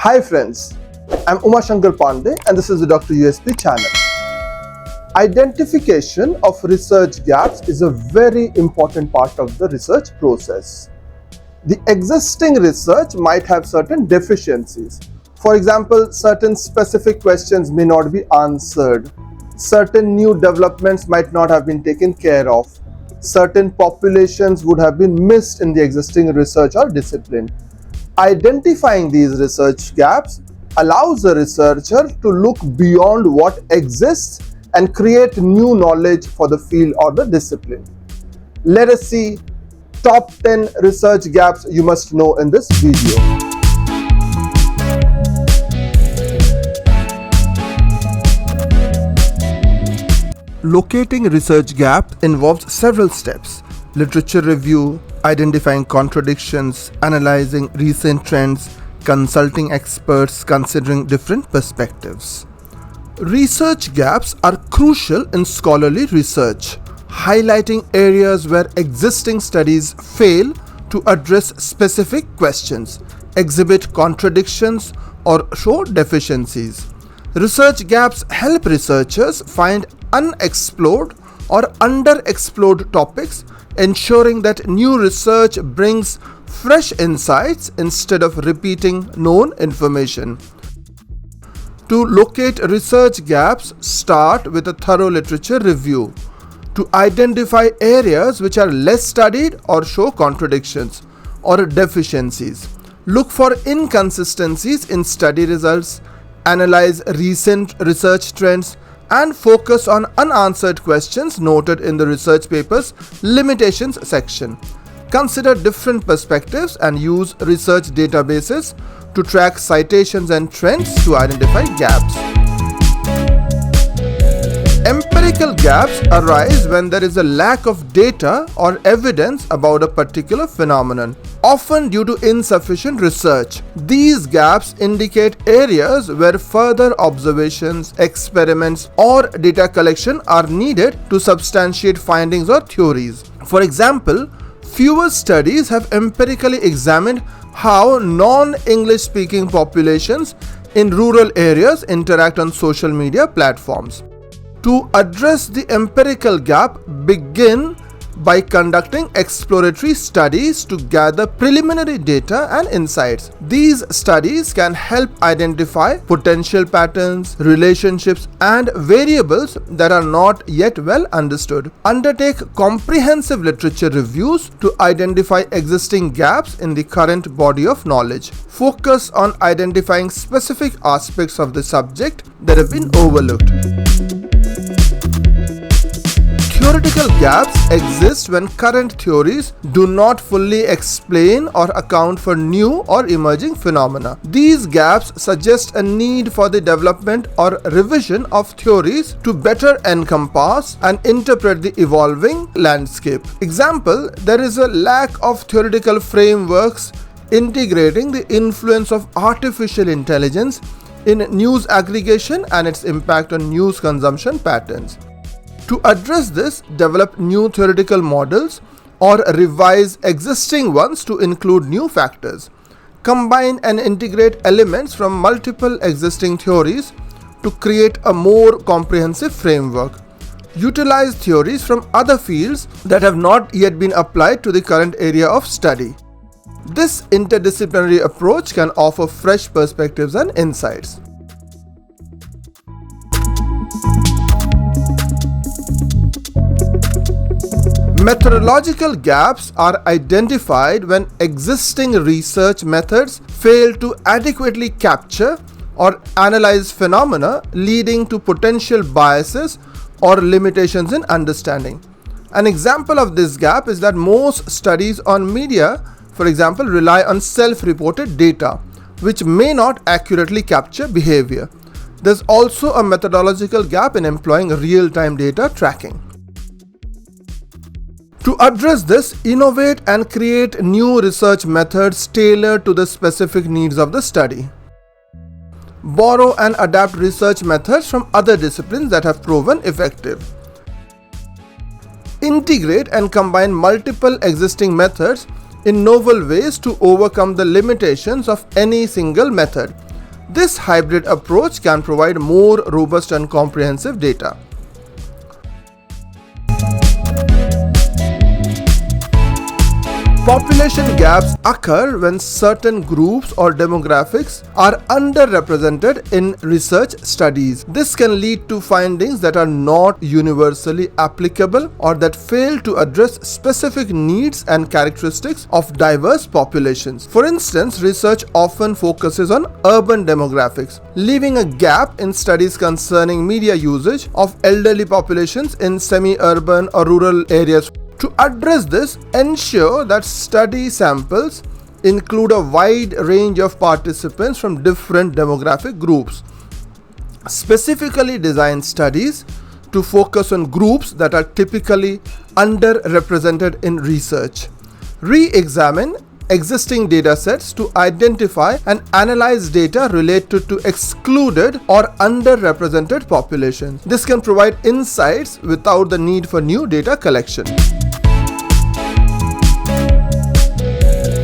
Hi friends, I'm Uma Shankar Pandey and this is the Dr. USP channel. Identification of research gaps is a very important part of the research process. The existing research might have certain deficiencies. For example, certain specific questions may not be answered. Certain new developments might not have been taken care of. Certain populations would have been missed in the existing research or discipline. Identifying these research gaps allows a researcher to look beyond what exists and create new knowledge for the field or the discipline. Let us see top 10 research gaps you must know in this video. Locating research gaps involves several steps: literature review, identifying contradictions, analyzing recent trends, consulting experts, considering different perspectives. Research gaps are crucial in scholarly research, highlighting areas where existing studies fail to address specific questions, exhibit contradictions, or show deficiencies. Research gaps help researchers find unexplored or underexplored topics, ensuring that new research brings fresh insights instead of repeating known information. To locate research gaps, start with a thorough literature review. To identify areas which are less studied or show contradictions or deficiencies, look for inconsistencies in study results, analyze recent research trends, and focus on unanswered questions noted in the research paper's limitations section. Consider different perspectives and use research databases to track citations and trends to identify gaps. Empirical gaps arise when there is a lack of data or evidence about a particular phenomenon, often due to insufficient research. These gaps indicate areas where further observations, experiments, or data collection are needed to substantiate findings or theories. For example, fewer studies have empirically examined how non-English speaking populations in rural areas interact on social media platforms. To address the empirical gap, begin by conducting exploratory studies to gather preliminary data and insights. These studies can help identify potential patterns, relationships, and variables that are not yet well understood. Undertake comprehensive literature reviews to identify existing gaps in the current body of knowledge. Focus on identifying specific aspects of the subject that have been overlooked. Theoretical gaps exist when current theories do not fully explain or account for new or emerging phenomena. These gaps suggest a need for the development or revision of theories to better encompass and interpret the evolving landscape. Example, there is a lack of theoretical frameworks integrating the influence of artificial intelligence in news aggregation and its impact on news consumption patterns. To address this, develop new theoretical models or revise existing ones to include new factors. Combine and integrate elements from multiple existing theories to create a more comprehensive framework. Utilize theories from other fields that have not yet been applied to the current area of study. This interdisciplinary approach can offer fresh perspectives and insights. Methodological gaps are identified when existing research methods fail to adequately capture or analyze phenomena, leading to potential biases or limitations in understanding. An example of this gap is that most studies on media, for example, rely on self-reported data, which may not accurately capture behavior. There's also a methodological gap in employing real-time data tracking. To address this, innovate and create new research methods tailored to the specific needs of the study. Borrow and adapt research methods from other disciplines that have proven effective. Integrate and combine multiple existing methods in novel ways to overcome the limitations of any single method. This hybrid approach can provide more robust and comprehensive data. Population gaps occur when certain groups or demographics are underrepresented in research studies. This can lead to findings that are not universally applicable or that fail to address specific needs and characteristics of diverse populations. For instance, research often focuses on urban demographics, leaving a gap in studies concerning media usage of elderly populations in semi-urban or rural areas. To address this, ensure that study samples include a wide range of participants from different demographic groups. Specifically design studies to focus on groups that are typically underrepresented in research. Re-examine existing data sets to identify and analyze data related to excluded or underrepresented populations. This can provide insights without the need for new data collection.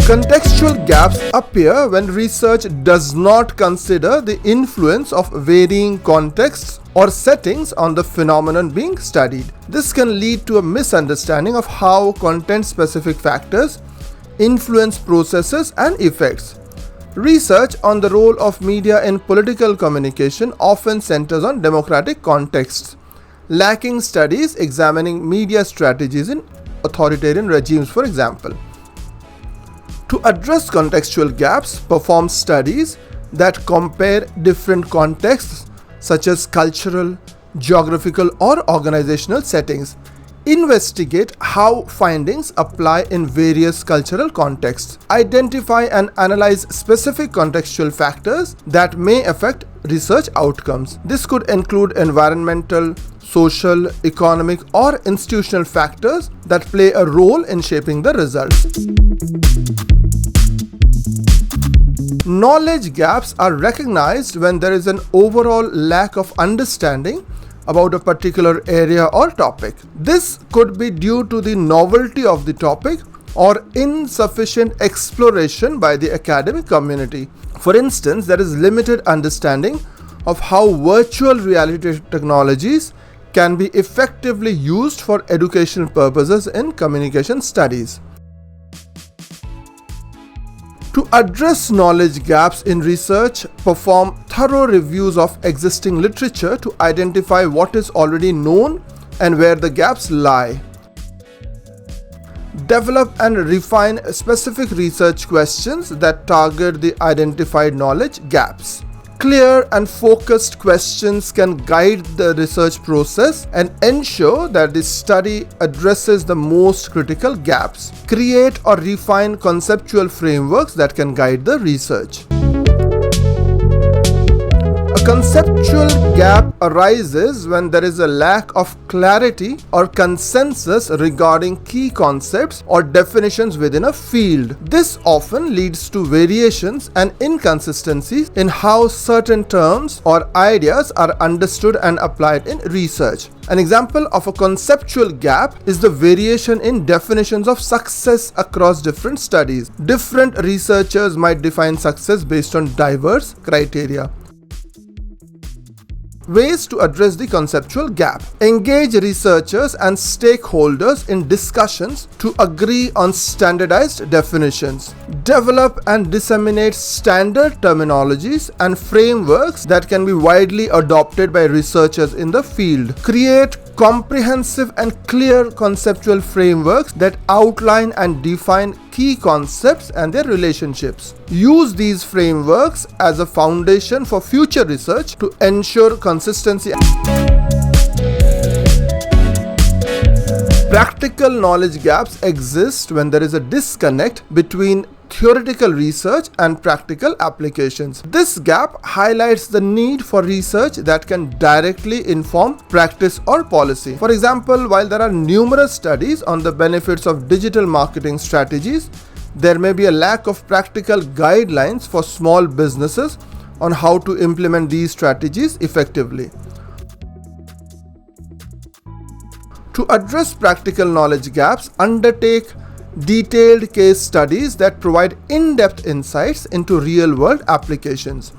Contextual gaps appear when research does not consider the influence of varying contexts or settings on the phenomenon being studied. This can lead to a misunderstanding of how content-specific factors influence processes and effects. Research on the role of media in political communication often centers on democratic contexts, lacking studies examining media strategies in authoritarian regimes, for example. To address contextual gaps, perform studies that compare different contexts such as cultural, geographical, or organizational settings. Investigate how findings apply in various cultural contexts. Identify and analyze specific contextual factors that may affect research outcomes. This could include environmental, social, economic, or institutional factors that play a role in shaping the results. Knowledge gaps are recognized when there is an overall lack of understanding about a particular area or topic. This could be due to the novelty of the topic or insufficient exploration by the academic community. For instance, there is limited understanding of how virtual reality technologies can be effectively used for educational purposes in communication studies. To address knowledge gaps in research, perform thorough reviews of existing literature to identify what is already known and where the gaps lie. Develop and refine specific research questions that target the identified knowledge gaps. Clear and focused questions can guide the research process and ensure that the study addresses the most critical gaps. Create or refine conceptual frameworks that can guide the research. A conceptual gap arises when there is a lack of clarity or consensus regarding key concepts or definitions within a field. This often leads to variations and inconsistencies in how certain terms or ideas are understood and applied in research. An example of a conceptual gap is the variation in definitions of success across different studies. Different researchers might define success based on diverse criteria. Ways to address the conceptual gap. Engage researchers and stakeholders in discussions to agree on standardized definitions. Develop and disseminate standard terminologies and frameworks that can be widely adopted by researchers in the field. Create comprehensive and clear conceptual frameworks that outline and define key concepts and their relationships. Use these frameworks as a foundation for future research to ensure consistency. Practical knowledge gaps exist when there is a disconnect between theoretical research and practical applications. This gap highlights the need for research that can directly inform practice or policy. For example, while there are numerous studies on the benefits of digital marketing strategies, there may be a lack of practical guidelines for small businesses on how to implement these strategies effectively. To address practical knowledge gaps, undertake detailed case studies that provide in-depth insights into real-world applications.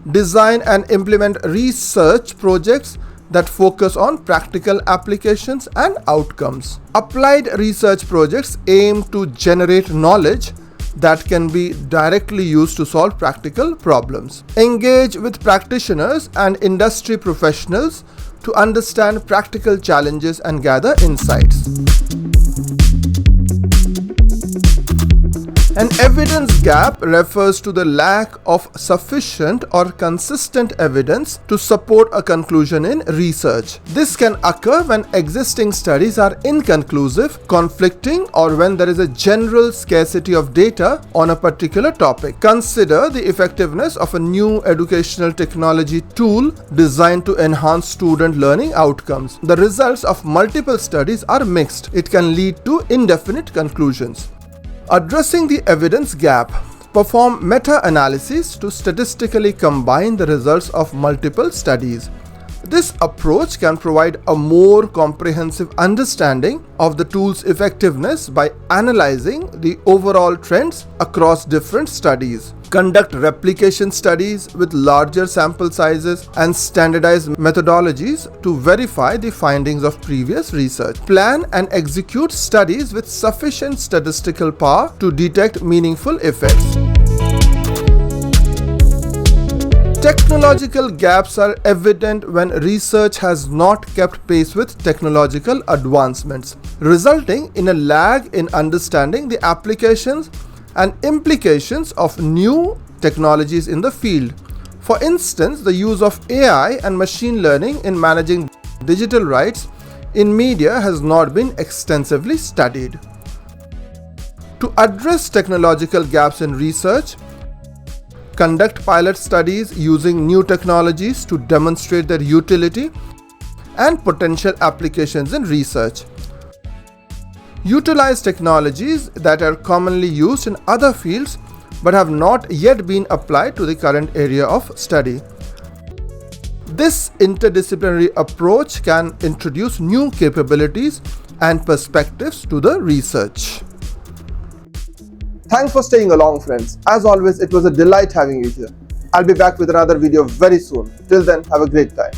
Design and implement research projects that focus on practical applications and outcomes. Applied research projects aim to generate knowledge that can be directly used to solve practical problems. Engage with practitioners and industry professionals to understand practical challenges and gather insights. An evidence gap refers to the lack of sufficient or consistent evidence to support a conclusion in research. This can occur when existing studies are inconclusive, conflicting, or when there is a general scarcity of data on a particular topic. Consider the effectiveness of a new educational technology tool designed to enhance student learning outcomes. The results of multiple studies are mixed. It can lead to indefinite conclusions. Addressing the evidence gap. Perform meta-analysis to statistically combine the results of multiple studies. This approach can provide a more comprehensive understanding of the tool's effectiveness by analyzing the overall trends across different studies. Conduct replication studies with larger sample sizes and standardized methodologies to verify the findings of previous research. Plan and execute studies with sufficient statistical power to detect meaningful effects. Technological gaps are evident when research has not kept pace with technological advancements, resulting in a lag in understanding the applications and implications of new technologies in the field. For instance, the use of AI and machine learning in managing digital rights in media has not been extensively studied. To address technological gaps in research, conduct pilot studies using new technologies to demonstrate their utility and potential applications in research. Utilize technologies that are commonly used in other fields but have not yet been applied to the current area of study. This interdisciplinary approach can introduce new capabilities and perspectives to the research. Thanks for staying along, friends. As always, it was a delight having you here. I'll be back with another video very soon. Till then, have a great time.